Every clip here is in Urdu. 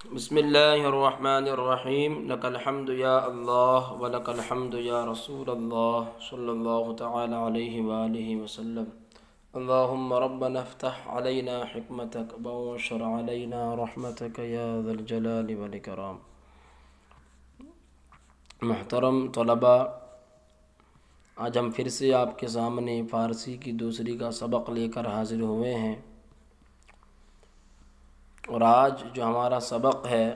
بسم اللہ الرحمن الرحیم لک الحمد یا اللہ ولک الحمد یا رسول اللہ صلی اللہ تعالی علیہ وآلہ وسلم۔ اللہم ربنا افتح علینا حکمتک وانشر علینا رحمتک یا ذا الجلال والاکرام۔ محترم طلباء، آج ہم پھر سے آپ کے سامنے فارسی کی دوسری کا سبق لے کر حاضر ہوئے ہیں، اور آج جو ہمارا سبق ہے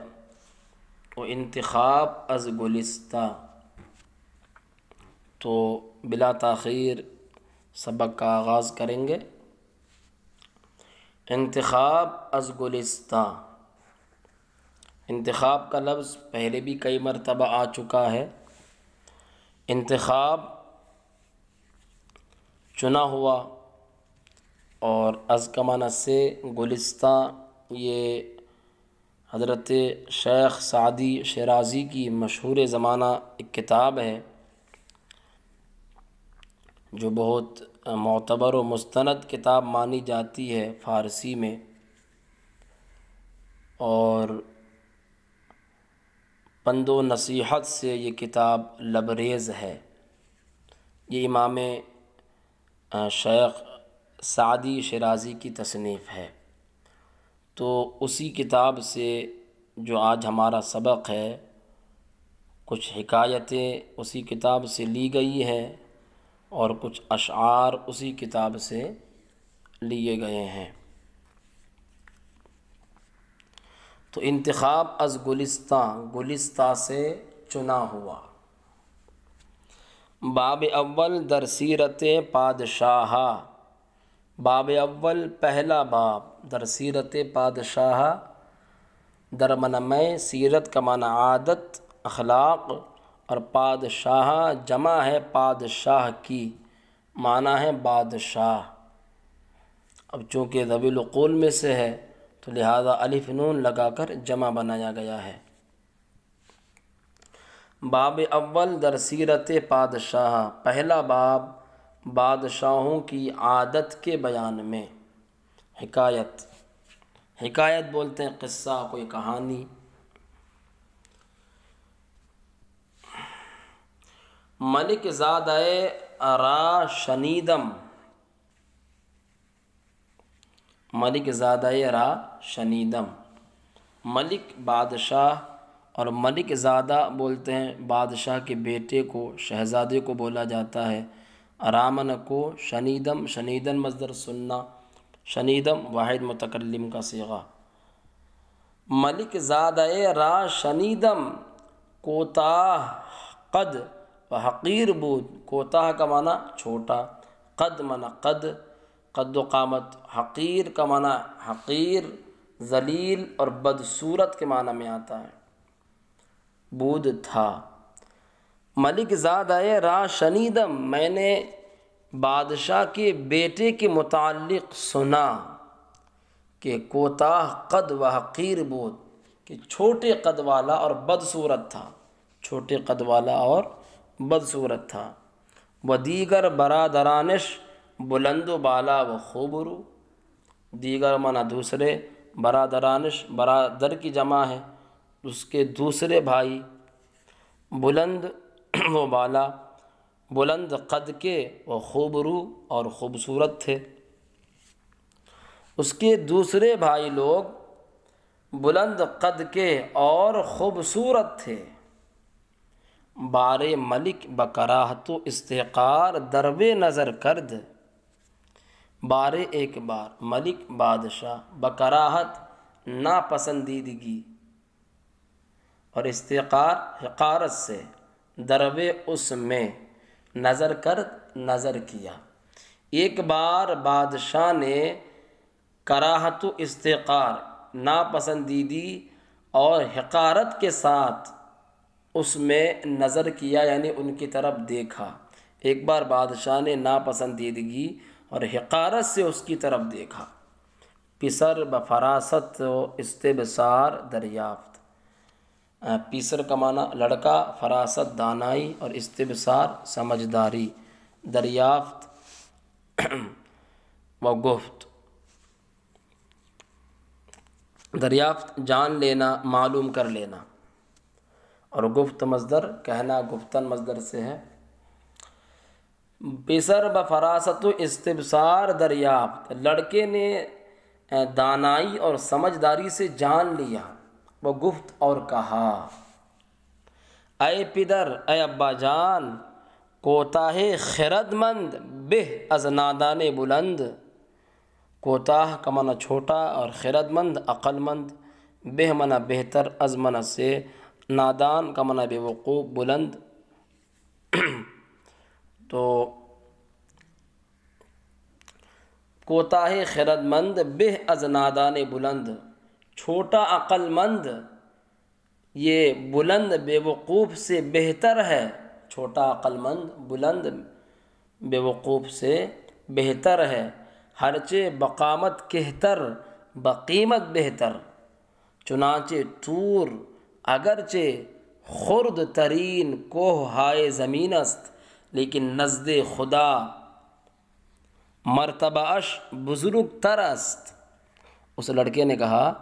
وہ انتخاب از گلستہ۔ تو بلا تاخیر سبق کا آغاز کریں گے۔ انتخاب از گلستہ، انتخاب کا لفظ پہلے بھی کئی مرتبہ آ چکا ہے۔ انتخاب چنا ہوا، اور از کا معنی سے گلستہ، یہ حضرت شیخ سعدی شیرازی کی مشہور زمانہ ایک کتاب ہے جو بہت معتبر و مستند کتاب مانی جاتی ہے فارسی میں، اور پند و نصیحت سے یہ کتاب لبریز ہے۔ یہ امام شیخ سعدی شیرازی کی تصنیف ہے۔ تو اسی کتاب سے جو آج ہمارا سبق ہے، کچھ حکایتیں اسی کتاب سے لی گئی ہیں اور کچھ اشعار اسی کتاب سے لیے گئے ہیں۔ تو انتخاب از گلستہ، گلستہ سے چنا ہوا۔ باب اول در سیرت پادشاہ، باب اول پہلا باب در سیرت پادشاہ، در معنی میں، سیرت کا معنی عادت، اخلاق، اور پادشاہ جمع ہے پادشاہ کی، معنی ہے بادشاہ۔ اب چونکہ ذوی العقول میں سے ہے تو لہذا الف نون لگا کر جمع بنایا گیا ہے۔ باب اول در سیرت پادشاہ، پہلا باب بادشاہوں کی عادت کے بیان میں۔ حکایت، حکایت بولتے ہیں قصہ، کوئی کہانی۔ ملک زادہ را شنیدم، ملک زادہ را شنیدم، ملک بادشاہ، اور ملک زادہ بولتے ہیں بادشاہ کے بیٹے کو، شہزادے کو بولا جاتا ہے۔ رامن کو شنیدم، شنیدن مصدر سننا، شنیدم واحد متکلم کا صیغہ۔ ملک زادہ را شنیدم، کوتاہ قد و حقیر بود، کوتاہ کا معنی چھوٹا، قد معنی قد، قد و قامت، حقیر کا معنی حقیر، ذلیل اور بدصورت کے معنی میں آتا ہے۔ بود تھا، ملک زادہ را شنیدم، میں نے بادشاہ کے بیٹے کے متعلق سنا کہ کوتاہ قد و حقیر بود، کہ چھوٹے قد والا اور بدصورت تھا، چھوٹے قد والا اور بدصورت تھا۔ و دیگر برادرانش بلند و بالا و خوب رو، دیگر معنی دوسرے، برادرانش برادر کی جمع ہے، اس کے دوسرے بھائی، بلند و بالا، بلند قد کے، وہ خوب رو اور خوبصورت تھے۔ اس کے دوسرے بھائی لوگ بلند قد کے اور خوبصورت تھے۔ بار ملک بکراہت و استحقار دربے نظر کرد، بار ایک بار، ملک بادشاہ، بکراہت ناپسندیدگی، اور استحقار حقارت سے، دربے اس میں، نظر کرد نظر کیا۔ ایک بار بادشاہ نے کراہت و استحقار، ناپسندیدگی اور حقارت کے ساتھ اس میں نظر کیا، یعنی ان کی طرف دیکھا۔ ایک بار بادشاہ نے ناپسندیدگی اور حقارت سے اس کی طرف دیکھا۔ پسر بفراست و استبصار دریافت، پیسر کا معنی لڑکا، فراست دانائی، اور استبصار سمجھداری، دریافت و گفت۔ دریافت جان لینا، معلوم کر لینا، اور گفت مصدر کہنا گفتن مصدر سے ہے۔ بسر بفراست و استبصار دریافت، لڑکے نے دانائی اور سمجھداری سے جان لیا، وہ گفت اور کہا، اے پدر، اے ابا جان، کوتاہ خرد مند بہ از نادان بلند، کوتاہ کا معنی چھوٹا اور خرد مند عقل مند، بہ معنی بہتر، از معنی سے، نادان کا معنی بے وقوف، بلند۔ تو کوتاہ خرد مند بہ از نادان بلند، چھوٹا عقل مند یہ بلند بے وقوف سے بہتر ہے، چھوٹا عقل مند بلند بے وقوف سے بہتر ہے، ہرچہ بقامت کہتر بقیمت بہتر، چنانچہ طور اگرچہ خرد ترین کوہ ہائے زمین است، لیکن نزد خدا مرتبہ اش بزرگ تر است۔ اس لڑکے نے کہا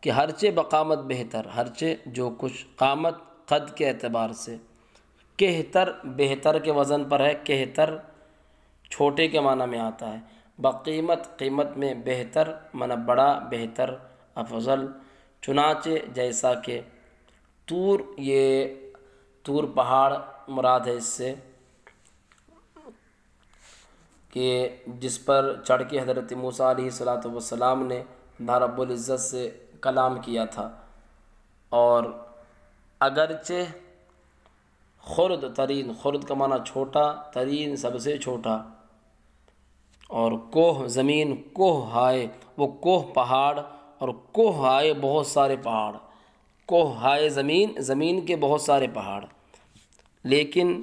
کہ ہرچہ بقامت بہتر، ہرچہ جو کچھ قامت قد کے اعتبار سے، کہتر بہتر کے وزن پر ہے، کہتر چھوٹے کے معنی میں آتا ہے، بقیمت قیمت میں، بہتر معنی بڑا، بہتر، افضل، چنانچہ جیسا کہ، طور یہ طور پہاڑ مراد ہے اس سے، کہ جس پر چڑھ کے حضرت موسیٰ علیہ السلام نے اللہ رب العزت سے کلام کیا تھا، اور اگرچہ خرد ترین، خرد کا معنی چھوٹا، ترین سب سے چھوٹا، اور کوہ زمین، کوہ ہائے وہ کوہ پہاڑ، اور کوہ ہائے بہت سارے پہاڑ، کوہ ہائے زمین، زمین کے بہت سارے پہاڑ، لیکن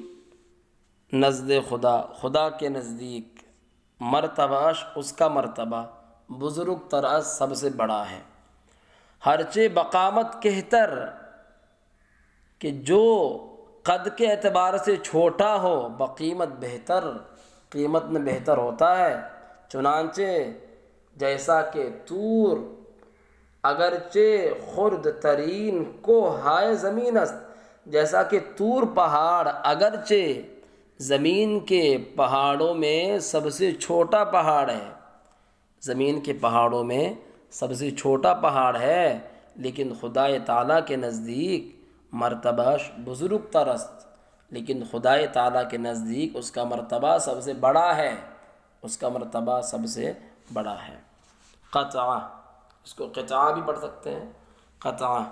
نزد خدا، خدا کے نزدیک، مرتبہ اس کا مرتبہ، بزرگ تر سب سے بڑا ہے، ہرچہ بقامت کہتر، کہ جو قد کے اعتبار سے چھوٹا ہو، بقیمت بہتر، قیمت میں بہتر ہوتا ہے، چنانچہ جیسا کہ طور اگرچہ خرد ترین کوہ ہائے زمین است، جیسا کہ طور پہاڑ اگرچہ زمین کے پہاڑوں میں سب سے چھوٹا پہاڑ ہے، زمین کے پہاڑوں میں سب سے چھوٹا پہاڑ ہے، لیکن خدا تعالیٰ کے نزدیک مرتبہ بزرگ تر است، لیکن خدا تعالیٰ کے نزدیک اس کا مرتبہ سب سے بڑا ہے، اس کا مرتبہ سب سے بڑا ہے۔ قطعہ، اس کو قطعہ بھی پڑھ سکتے ہیں، قطعہ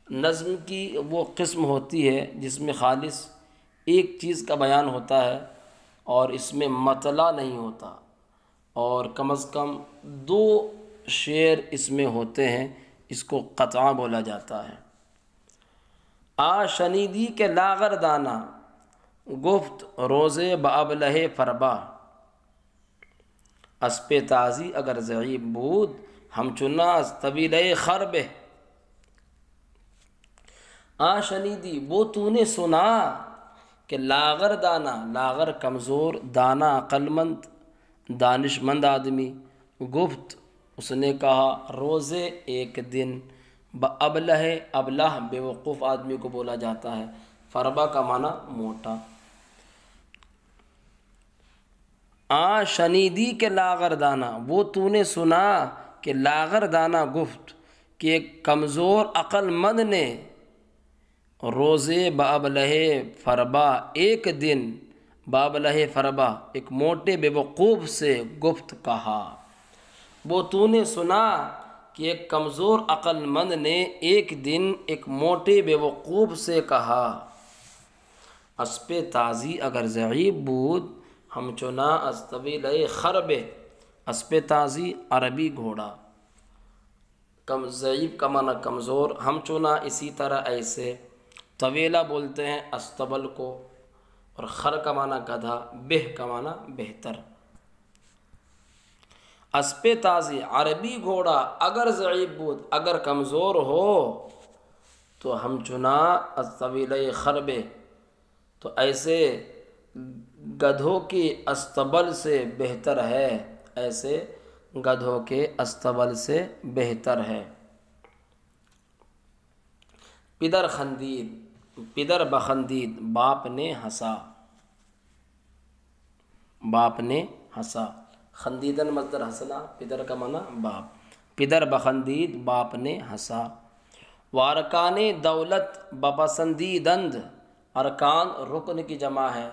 نظم کی وہ قسم ہوتی ہے جس میں خالص ایک چیز کا بیان ہوتا ہے اور اس میں مطلع نہیں ہوتا، اور کم از کم 2 شعر اس میں ہوتے ہیں، اس کو قطعہ بولا جاتا ہے۔ شنیدی کے لاغر دانہ، گفت روزے بابلہ فربا، اسپ تازی اگر ضعیف بود ہمچنا از طویلہ خربہ۔ شنیدی وہ تو نے سنا کہ لاغر دانا، لاغر کمزور، دانا عقل مند، دانش مند آدمی، گفت اس نے کہا، روزے ایک دن، بابلہ، ابلہ بے وقوف آدمی کو بولا جاتا ہے، فربا کا معنی موٹا۔ شنیدی کے لاغر دانا، وہ تو نے سنا کہ لاغر دانا گفت کہ ایک کمزور عقل مند نے روزے بابلہ فربا، ایک دن، بابلہ فربا ایک موٹے بے وقوف سے گفت کہا۔ وہ تو نے سنا کہ ایک کمزور عقل مند نے ایک دن ایک موٹے بے وقوف سے کہا، اسپ تازی اگر ضعیف بود ہمچنا از طویلہ خربہ۔ اسپ تازی عربی گھوڑا، ضعیف کا معنی کمزور، ہمچنا اسی طرح ایسے، طویلہ بولتے ہیں استبل کو، اور خر کا معنی گدھا، بہ کا معنی بہتر۔ اسپ تازی عربی گھوڑا اگر ضعیف بود، اگر کمزور ہو تو ہمچنا از طویلہ خربہ، تو ایسے گدھوں کی استبل سے بہتر ہے، ایسے گدھوں کے استبل سے بہتر ہے۔ پدر خندید، پدر بخندید، باپ نے ہنسا، باپ نے ہنسا، خندیدن مصدر ہنسنا، پدر کا معنی باپ، پدر بخندید باپ نے ہنسا۔ وارکان دولت بپسندیدند، ارکان رکن کی جمع ہے،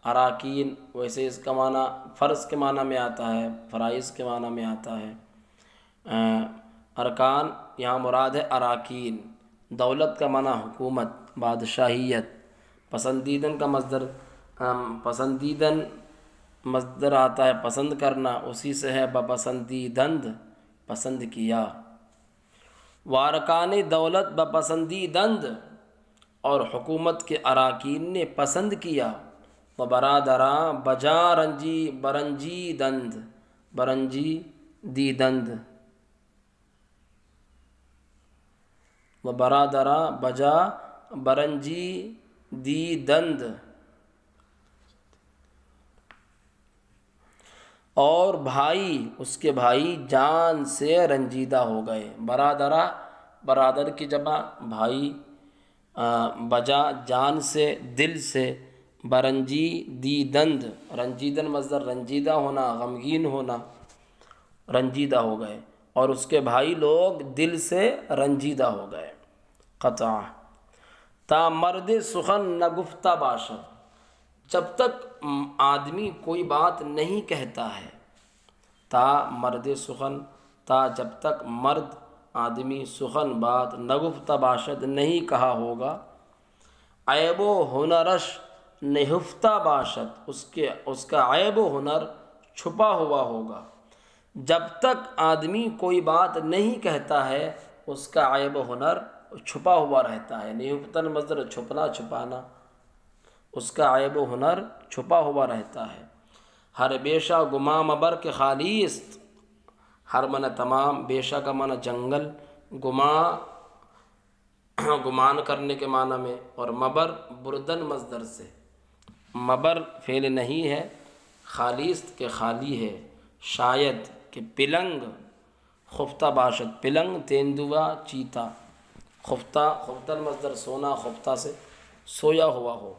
اراکین ویسے اس کا معنی فرض کے معنی میں آتا ہے، فرائض کے معنی میں آتا ہے۔ ارکان یہاں مراد ہے اراکین، دولت کا معنی حکومت، بادشاہیت، پسندیدن کا مصدر پسندیدن مصدر آتا ہے پسند کرنا، اسی سے ہے بپسندیدند پسند کیا۔ وارکان دولت بپسندیدند، اور حکومت کے اراکین نے پسند کیا، و برادراں بجا رنجی برنجی دند، برنجی دیدند، و برادراں بجا برنجی دیدند، اور بھائی اس کے بھائی جان سے رنجیدہ ہو گئے۔ برادرہ برادر کی جمع بھائی، بجا جان سے دل سے، برنجی دیدند رنجیدن مصدر رنجیدہ ہونا، غمگین ہونا، رنجیدہ ہو گئے، اور اس کے بھائی لوگ دل سے رنجیدہ ہو گئے۔ قطع تا مرد سخن نہ گفتہ باشد، جب تک آدمی کوئی بات نہیں کہتا ہے، تا مرد سخن، تا جب تک مرد آدمی سخن بات، نگفتہ باشد نہیں کہا ہوگا، عیب و ہنرش نہفتہ باشد، اس کا عیب و ہنر چھپا ہوا ہوگا۔ جب تک آدمی کوئی بات نہیں کہتا ہے اس کا عیب و ہنر چھپا ہوا رہتا ہے، نہفتن مصدر چھپنا چھپانا، اس کا عیب و ہنر چھپا ہوا رہتا ہے۔ ہر بیشہ گماں مبر کے خالیست، ہر من تمام، بیشہ کا معنی جنگل، گماں گمان کرنے کے معنی میں، اور مبر بردن مصدر سے، مبر فعل نہیں ہے، خالیست کے خالی ہے، شاید کہ پلنگ، خفتہ باشد پلنگ تیندوا چیتا، خفتہ خفتن مصدر سونا، خفتہ سے سویا ہوا ہو۔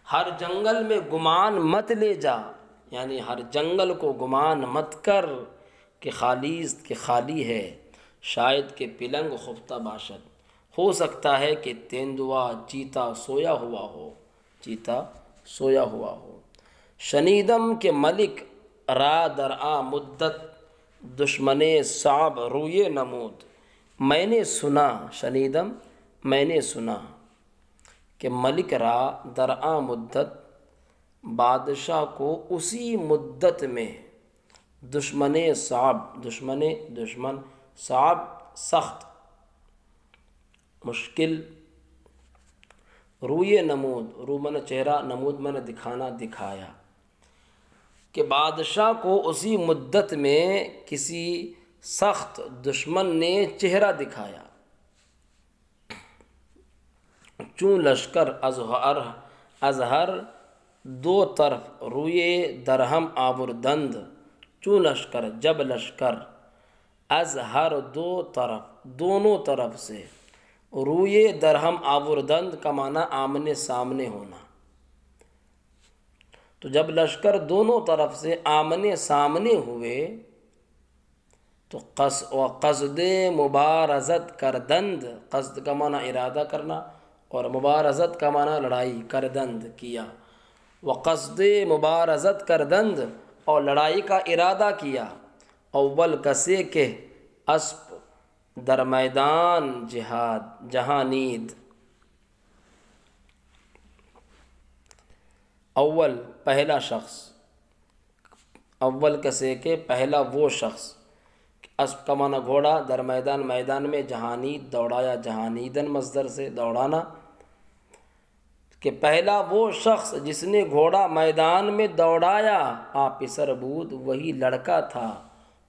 ہر جنگل میں گمان مت لے جا، یعنی ہر جنگل کو گمان مت کر کہ خالیست کہ خالی ہے، شاید کہ پلنگ خفتہ باشد، ہو سکتا ہے کہ تیندوا چیتا سویا ہوا ہو، چیتا سویا ہوا ہو۔ شنیدم کے ملک را درآ مدت، دشمن صعب روئے نمود، میں نے سنا، شنیدم میں نے سنا، کہ ملک را درآ مدت، بادشاہ کو اسی مدت میں، دشمن صعب دشمن صعب سخت مشکل، روئے نمود، رو من چہرہ، نمود من دکھانا دکھایا، کہ بادشاہ کو اسی مدت میں کسی سخت دشمن نے چہرہ دکھایا۔ چون لشکر ازہر دو طرف، روئے درہم آوردند، چون لشکر جب لشکر، ازہر دو طرف دونوں طرف سے، روئے درہم آوردند کا معنی آمنے سامنے ہونا، تو جب لشکر دونوں طرف سے آمنے سامنے ہوئے تو قصد مبارزت کردند، قصد کا معنی ارادہ کرنا، اور مبارزت کا معنی لڑائی، کردند کیا، وقصد مبارزت کردند، اور لڑائی کا ارادہ کیا، اول کسے کہ اسپ در میدان جہاد جہانید، اول پہلا شخص، اول کسے کہ پہلا وہ شخص، اسب کا معنی گھوڑا، در میدان میدان میں، جہانید دوڑایا، جہانیدن مصدر سے دوڑانا، کہ پہلا وہ شخص جس نے گھوڑا میدان میں دوڑایا، آ پسر بود وہی لڑکا تھا،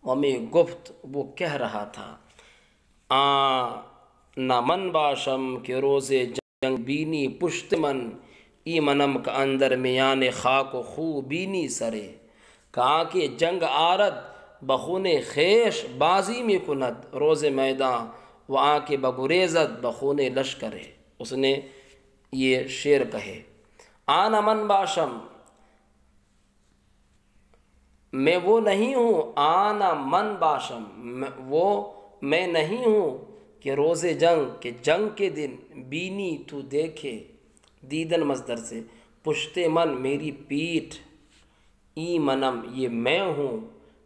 ہمیں گفت وہ کہہ رہا تھا، نہ من باشم کہ روز جنگ بینی پشت من، ای منم کا اندر میان خاک و خو بینی سرے، کہا کہ جنگ آرد بخون خیش بازی میں کند، روز میدان وہ آ کے بگریزت بخون لشکر ہے۔ اس نے یہ شعر کہے، آنا من باشم، میں وہ نہیں ہوں، آنا من باشم، وہ میں نہیں ہوں کہ روز جنگ، کہ جنگ کے دن بینی تو دیکھے، دیدن مصدر سے، پشت من میری پیٹھ، ای منم یہ میں ہوں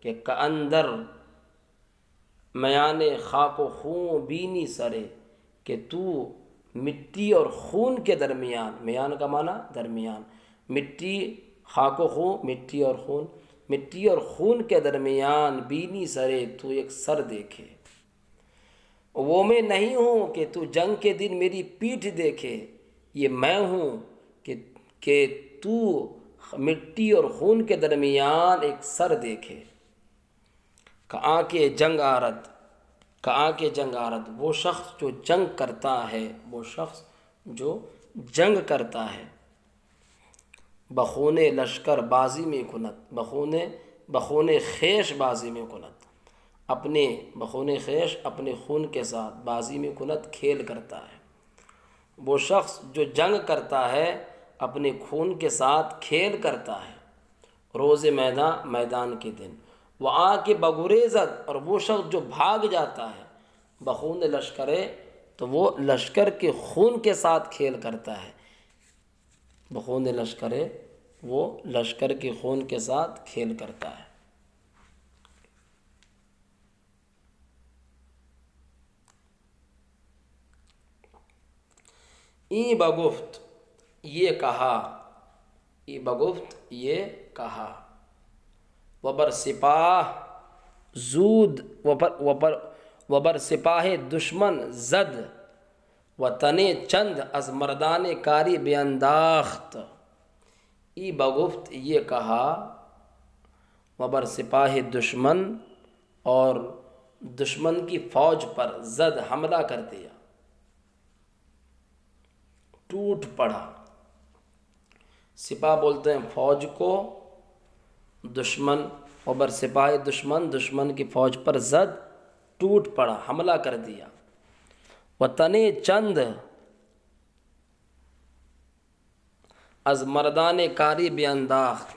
کہ کاندر میان خاک و خون بینی سرے، کہ تو مٹی اور خون کے درمیان، میان کا معنی درمیان، مٹی، خاک و خون مٹی اور خون، مٹی اور خون کے درمیان بینی سرے تو ایک سر دیکھے، وہ میں نہیں ہوں کہ تو جنگ کے دن میری پیٹھ دیکھے، یہ میں ہوں کہ تو مٹی اور خون کے درمیان ایک سر دیکھے۔ کہاں کے جنگ آرد، کہاں کے جنگ آرد، وہ شخص جو جنگ کرتا ہے، وہ شخص جو جنگ کرتا ہے، بخون لشکر بازی میں کنت، بخون خیش بازی میں کنت، اپنے بخون خیش اپنے خون کے ساتھ بازی میں کنت کھیل کرتا ہے، وہ شخص جو جنگ کرتا ہے اپنے خون کے ساتھ کھیل کرتا ہے، روز میدان، میدان کے دن، وہ آ کے بگریزت، اور وہ شخص جو بھاگ جاتا ہے، بخون لشکرے تو وہ لشکر کے خون کے ساتھ کھیل کرتا ہے، بخون لشکرے وہ لشکر کے خون کے ساتھ کھیل کرتا ہے۔ ای بگفت یہ کہا، ای بگفت یہ کہا، وبر سپاہ زود، وبر سپاہ دشمن زد، و تنے چند از مردان کاری بینداخت، ای بگفت یہ کہا، وبر سپاہ دشمن اور دشمن کی فوج پر، زد حملہ کر دیا، ٹوٹ پڑا، سپاہ بولتے ہیں فوج کو، دشمن، وبر سپاہ دشمن، دشمن کی فوج پر زد ٹوٹ پڑا، حملہ کر دیا، وطنے چند از مردان کاری بینداخت،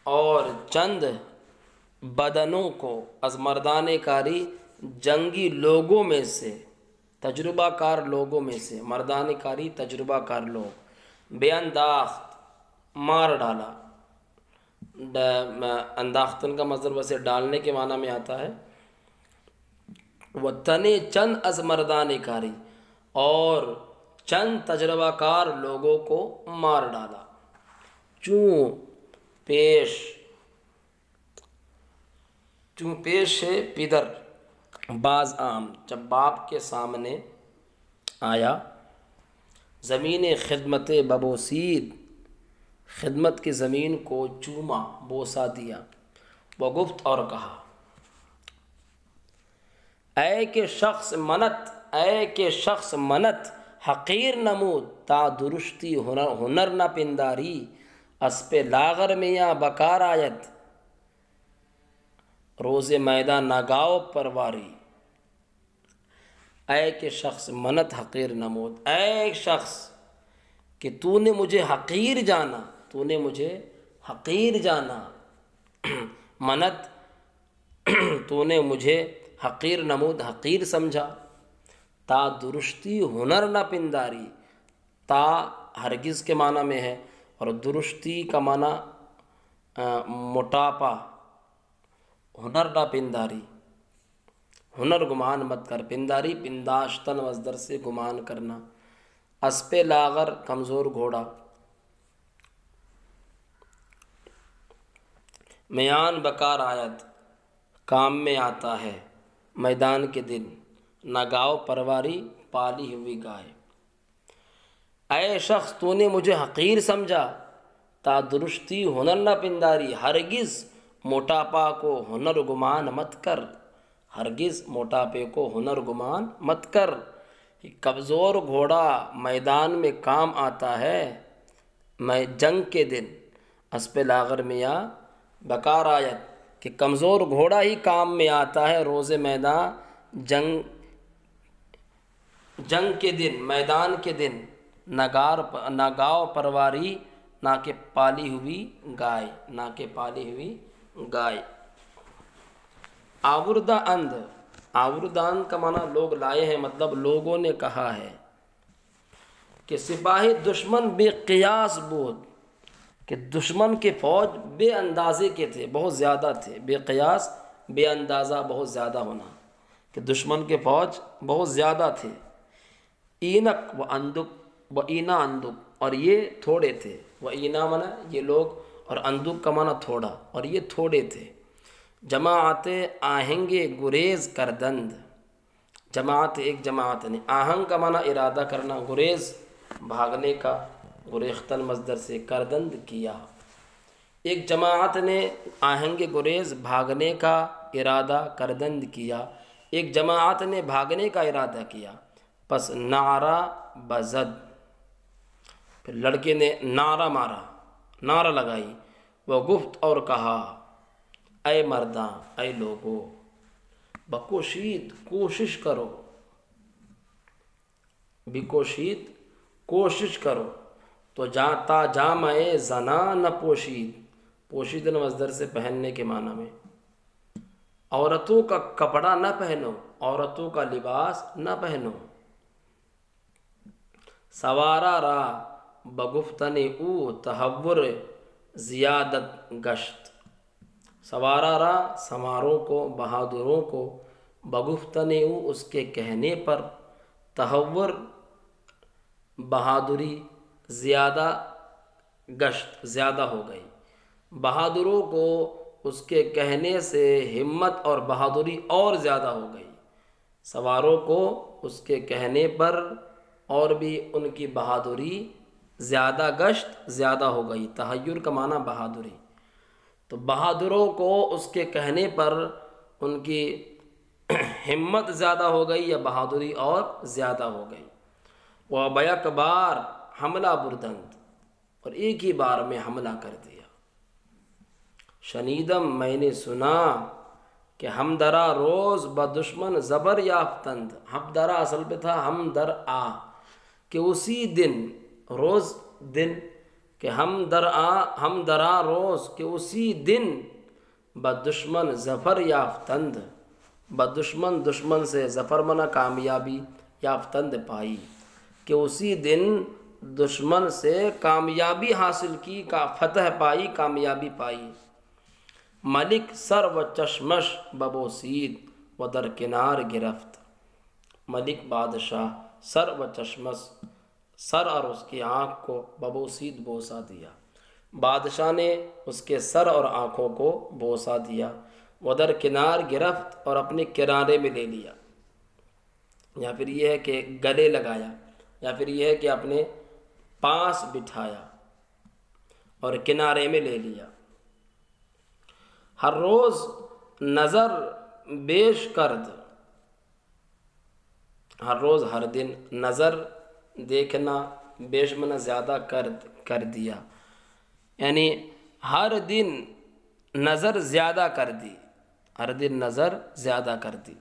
اور چند بدنوں کو، از مردان کاری جنگی لوگوں میں سے، تجربہ کار لوگوں میں سے، مردان کاری تجربہ کار لوگ، بینداخت مار ڈالا، انداختن کا مصدر ویسے ڈالنے کے معنی میں آتا ہے، وہ تنے چند از مردان کاری، اور چند تجربہ کار لوگوں کو مار ڈالا، چوں پیش ہے پدر باز عام، جب باپ کے سامنے آیا، زمین خدمت ببوسید، خدمت کی زمین کو چوما، بوسہ دیا، وہ گفت اور کہا، اے کہ شخص منت، اے کہ شخص منت حقیر نمود، تا درشتی ہنر نہ پنداری، اسپ لاغر میں یا بکار آیت، روز میدان ناگاؤ پرواری، اے کہ شخص منت حقیر نمود، اے شخص کہ تو نے مجھے حقیر جانا، تو نے مجھے حقیر جانا، منت تو نے مجھے حقیر نمود، حقیر سمجھا، تا درشتی ہنر نہ پنداری، تا ہرگز کے معنی میں ہے، اور درشتی کا معنی موٹاپا، ہنر نہ پنداری، ہنر گمان مت کر، پنداری پنداشتن مصدر سے گمان کرنا، اسپ لاغر کمزور گھوڑا، میان بکار آیت کام میں آتا ہے، میدان کے دن، نگاؤ پرواری پالی ہوئی گائے، اے شخص تو نے مجھے حقیر سمجھا، تا درشتی ہنر نہ پنداری، ہرگز موٹاپا کو ہنر گمان مت کر، ہرگز موٹاپے کو ہنر گمان مت کر، کمزور گھوڑا میدان میں کام آتا ہے، میں جنگ کے دن، اسپ لاغر میں بکار آیت کہ کمزور گھوڑا ہی کام میں آتا ہے روز میدان جنگ کے دن، میدان کے دن، نہ گاؤ پرواری، نہ کہ پالی ہوئی گائے، نہ کہ پالی ہوئی گائے۔ آوردہ اند، آوردہ اند کا معنی لوگ لائے ہیں، مطلب لوگوں نے کہا ہے کہ سپاہی دشمن بے قیاس بود، کہ دشمن کے فوج بے اندازے کے تھے، بہت زیادہ تھے۔ بے قیاس، بے اندازہ، بہت زیادہ ہونا، کہ دشمن کے فوج بہت زیادہ تھے۔ اینک و اندک و اینا اندک، اور یہ تھوڑے تھے۔ و اینا مانا یہ لوگ، اور اندک کا مانا تھوڑا، اور یہ تھوڑے تھے۔ جماعت آہنگ گریز کردند، جماعت ایک جماعت نہیں، آہنگ کا مانا ارادہ کرنا، گریز بھاگنے کا، گریختن مصدر سے، کردند کیا۔ ایک جماعت نے آہنگ گریز بھاگنے کا ارادہ کردند کیا، ایک جماعت نے بھاگنے کا ارادہ کیا، پس نعرہ بزد، پھر لڑکے نے نعرہ مارا، نعرہ لگائی، وہ گفت اور کہا، اے مرداں، اے لوگو، بکوشید کوشش کرو، بکوشید کوشش کرو، تو جاتا جامع زنا نہ پوشید، پوشید مصدر سے پہننے کے معنی میں، عورتوں کا کپڑا نہ پہنو، عورتوں کا لباس نہ پہنو۔ سوارا را بگفتن او تحور زیادت گشت، سوارا را سواروں کو، بہادروں کو، بگفتن او اس کے کہنے پر، تحور بہادری، زیادہ گشت زیادہ ہو گئی، بہادروں کو اس کے کہنے سے ہمت اور بہادری اور زیادہ ہو گئی، سواروں کو اس کے کہنے پر اور بھی ان کی بہادری زیادہ گشت زیادہ ہو گئی۔ تحیر کا معنی بہادری، تو بہادروں کو اس کے کہنے پر ان کی ہمت زیادہ ہو گئی یا بہادری اور زیادہ ہو گئی۔ وہ بیک بار حملہ بردند، اور ایک ہی بار میں حملہ کر دیا۔ شنیدم میں نے سنا کہ ہم درا روز بدشمن زبر یافتند، ہم درا اصل پہ تھا ہم در آ، کہ اسی دن، روز دن، کہ ہم درا روز، کہ اسی دن بدشمن ظفر یافتند، بدشمن دشمن سے، ظفر منا کامیابی، یافتند پائی، کہ اسی دن دشمن سے کامیابی حاصل کی، کا فتح پائی، کامیابی پائی۔ ملک سر و چشمش ببوسید و در کنار گرفت، ملک بادشاہ سر و چشمش، سر اور اس کی آنکھ کو، ببوسید بوسہ دیا، بادشاہ نے اس کے سر اور آنکھوں کو بوسہ دیا، و در کنار گرفت، اور اپنے کنارے میں لے لیا، یا پھر یہ ہے کہ گلے لگایا، یا پھر یہ ہے کہ اپنے پاس بٹھایا اور کنارے میں لے لیا۔ ہر روز نظر بیش کرد، ہر روز ہر دن، نظر دیکھنا، بیش منا زیادہ کر دیا، یعنی ہر دن نظر زیادہ کر دی، ہر دن نظر زیادہ کر دی۔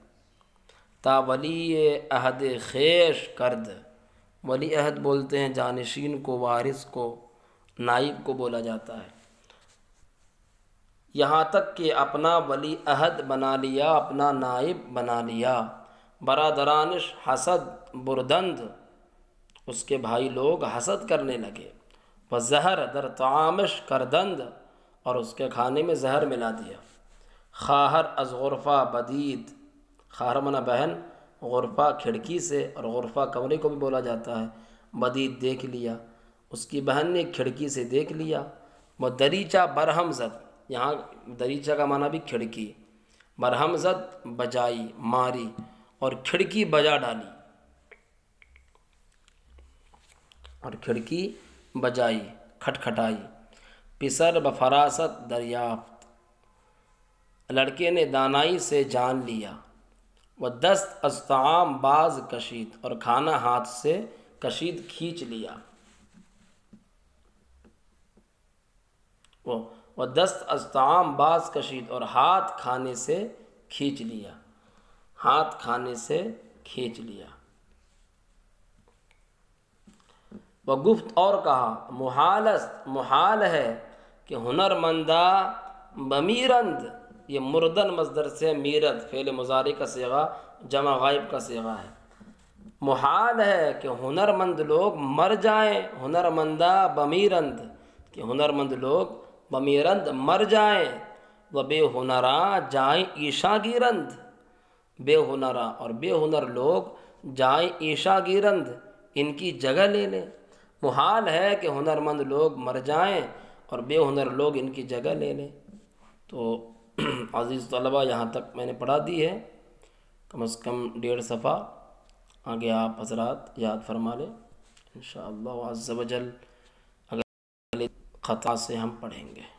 تا ولی عہد خیش کرد، ولی عہد بولتے ہیں جانشین کو، وارث کو، نائب کو بولا جاتا ہے، یہاں تک کہ اپنا ولی عہد بنا لیا، اپنا نائب بنا لیا۔ برادرانش حسد بردند، اس کے بھائی لوگ حسد کرنے لگے۔ وزہر در طعامش کردند، اور اس کے کھانے میں زہر ملا دیا۔ خواہر از غرفہ بدید، خواہر منا بہن، غرفہ کھڑکی سے، اور غرفہ کمرے کو بھی بولا جاتا ہے۔ بدید دیکھ لیا، اس کی بہن نے کھڑکی سے دیکھ لیا۔ وہ دریچہ برہم زد، یہاں دریچہ کا معنی بھی کھڑکی، برہم زد بجائی، ماری، اور کھڑکی بجا ڈالی، اور کھڑکی بجائی، کھٹکھٹائی۔ پسر بفراست دریافت، لڑکے نے دانائی سے جان لیا۔ وہ دست از طعام باز کشید، اور کھانا ہاتھ سے کشید، کھینچ لیا۔ وہ دست از طعام باز کشید، اور ہاتھ کھانے سے کھینچ لیا۔ ہاتھ کھانے سے کھینچ لیا۔ وگفت اور کہا محالست محال ہے کہ ہنرمندہ بمیرند، یہ مردن مصدر سے میرد فعل مضارع کا صیغہ جمع غائب کا صیغہ ہے۔ محال ہے کہ ہنرمند لوگ مر جائیں، ہنرمندہ بمیرند کہ ہنرمند لوگ بمیرند مر جائیں، و بے ہنراں جائیں عیشا گیرند، بے ہنراں اور بے ہنر لوگ جائیں عیشا گیرند ان کی جگہ لے لیں۔ محال ہے کہ ہنرمند لوگ مر جائیں اور بے ہنر لوگ ان کی جگہ لے لیں۔ تو عزیز طلبہ یہاں تک میں نے پڑھا دی ہے، کم از کم 1.5 صفحہ، آگے آپ حضرات یاد فرما لیں انشاءاللہ عز و جل، اگلے خطا سے ہم پڑھیں گے۔